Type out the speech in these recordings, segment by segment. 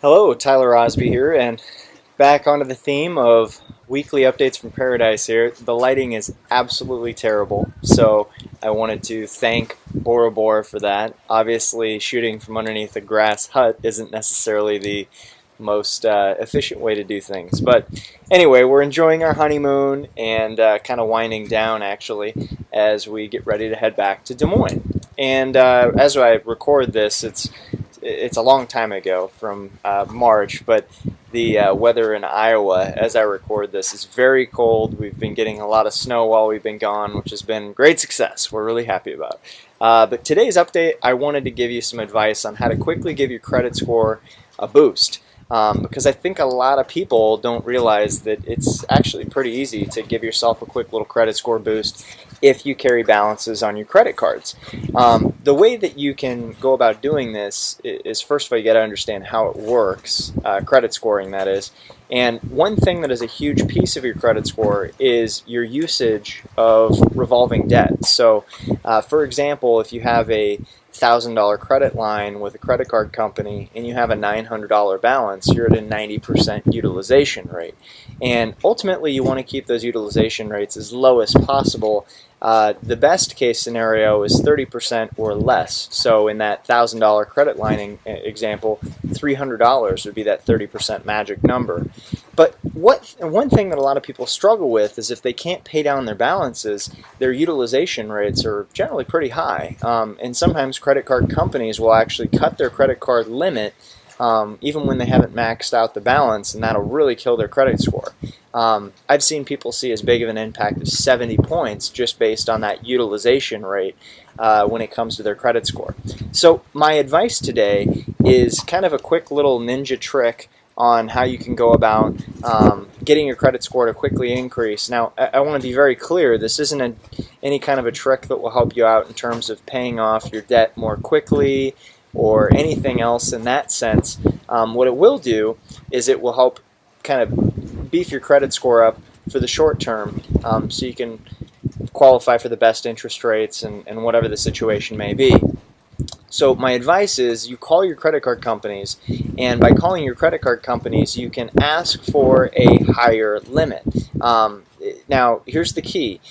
Hello, Tyler Osby here, and back onto the theme of weekly updates from Paradise here. The lighting is absolutely terrible, so I wanted to thank Bora Bora for that. Obviously, shooting from underneath a grass hut isn't necessarily the most efficient way to do things. But anyway, we're enjoying our honeymoon and kind of winding down, actually, as we get ready to head back to Des Moines. And as I record this, it's a long time ago from March, but the weather in Iowa as I record this is very cold. We've been getting a lot of snow while we've been gone, which has been great success. We're really happy about. But today's update, I wanted to give you some advice on how to quickly give your credit score a boost. Because I think a lot of people don't realize that it's actually pretty easy to give yourself a quick little credit score boost if you carry balances on your credit cards. The way that you can go about doing this is, first of all, you got to understand how it works, credit scoring that is. And one thing that is a huge piece of your credit score is your usage of revolving debt. So, for example, if you have a $1,000 credit line with a credit card company and you have a $900 balance, you're at a 90% utilization rate. And ultimately, you want to keep those utilization rates as low as possible. The best case scenario is 30% or less. So in that $1,000 credit line example, $300 would be that 30% magic number. But one thing that a lot of people struggle with is if they can't pay down their balances, their utilization rates are generally pretty high. And sometimes credit card companies will actually cut their credit card limit even when they haven't maxed out the balance, and that'll really kill their credit score. I've seen people see as big of an impact as 70 points just based on that utilization rate when it comes to their credit score. So my advice today is kind of a quick little ninja trick on how you can go about getting your credit score to quickly increase. Now, I want to be very clear, this isn't any kind of a trick that will help you out in terms of paying off your debt more quickly or anything else in that sense. What it will do is it will help kind of beef your credit score up for the short term so you can qualify for the best interest rates and whatever the situation may be. So my advice is you call your credit card companies, and by calling your credit card companies, you can ask for a higher limit. Now, here's the key.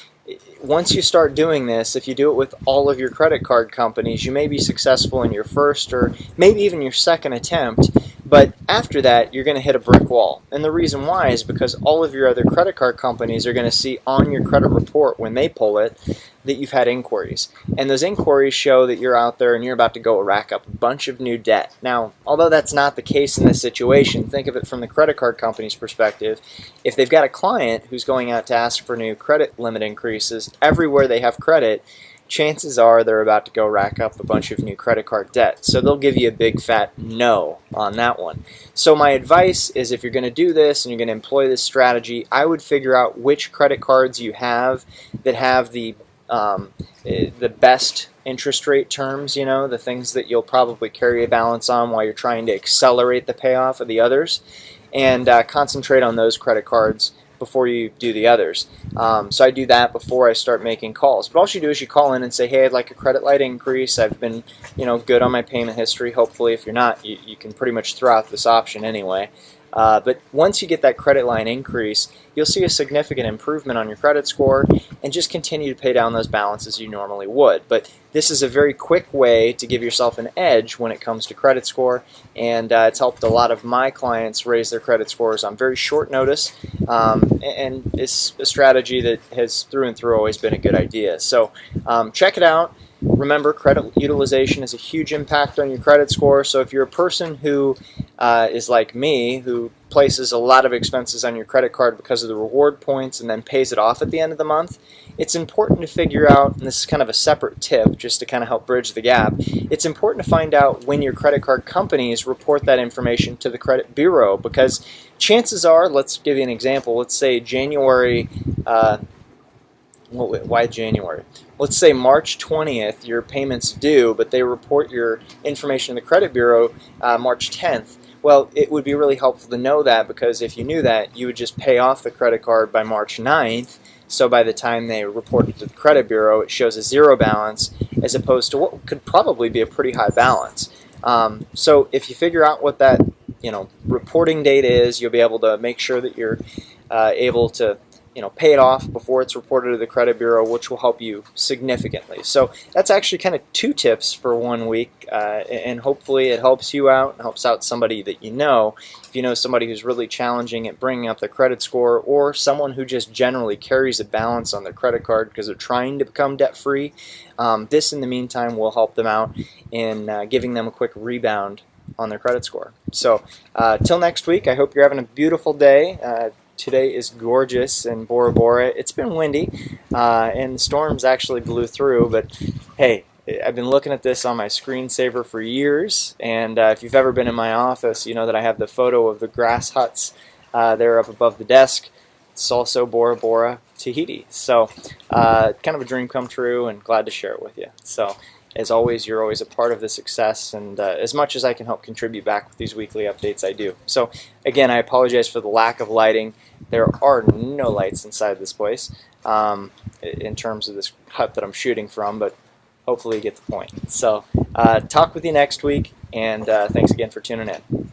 Once you start doing this, if you do it with all of your credit card companies, you may be successful in your first or maybe even your second attempt, but after that, you're going to hit a brick wall. And the reason why is because all of your other credit card companies are going to see on your credit report when they pull it that you've had inquiries. And those inquiries show that you're out there and you're about to go rack up a bunch of new debt. Now, although that's not the case in this situation, think of it from the credit card company's perspective. If they've got a client who's going out to ask for new credit limit increases everywhere they have credit, chances are they're about to go rack up a bunch of new credit card debt. So they'll give you a big fat no on that one. So my advice is if you're going to do this and you're going to employ this strategy, I would figure out which credit cards you have that have the best interest rate terms, you know, the things that you'll probably carry a balance on while you're trying to accelerate the payoff of the others, and concentrate on those credit cards before you do the others. So I do that before I start making calls. But all you do is you call in and say, hey, I'd like a credit line increase. I've been, good on my payment history. Hopefully, if you're not, you can pretty much throw out this option anyway. But once you get that credit line increase, you'll see a significant improvement on your credit score and just continue to pay down those balances you normally would. But this is a very quick way to give yourself an edge when it comes to credit score, and it's helped a lot of my clients raise their credit scores on very short notice, and it's a strategy that has through and through always been a good idea. So check it out. Remember, credit utilization has a huge impact on your credit score, so if you're a person who is like me, who places a lot of expenses on your credit card because of the reward points and then pays it off at the end of the month, it's important to figure out, and this is kind of a separate tip just to kind of help bridge the gap, it's important to find out when your credit card companies report that information to the credit bureau, because chances are, let's give you an example, let's say January, why January? Let's say March 20th, your payment's due, but they report your information to the credit bureau March 10th. Well, it would be really helpful to know that, because if you knew that, you would just pay off the credit card by March 9th. So by the time they report it to the credit bureau, it shows a zero balance as opposed to what could probably be a pretty high balance. So if you figure out what that reporting date is. You'll be able to make sure that you're able to pay it off before it's reported to the credit bureau, which will help you significantly. So that's actually kind of 2 tips for 1 week, and hopefully it helps you out and helps out somebody that you know. If you know somebody who's really challenging at bringing up their credit score, or someone who just generally carries a balance on their credit card because they're trying to become debt-free, this in the meantime will help them out in giving them a quick rebound on their credit score. So till next week, I hope you're having a beautiful day. Today is gorgeous in Bora Bora. It's been windy, and the storms actually blew through, but hey, I've been looking at this on my screensaver for years, and if you've ever been in my office, you know that I have the photo of the grass huts there up above the desk. It's also Bora Bora, Tahiti. So kind of a dream come true, and glad to share it with you. So as always, you're always a part of the success, and as much as I can help contribute back with these weekly updates, I do. So again, I apologize for the lack of lighting. There are no lights inside this place in terms of this hut that I'm shooting from, but hopefully you get the point. So talk with you next week, and thanks again for tuning in.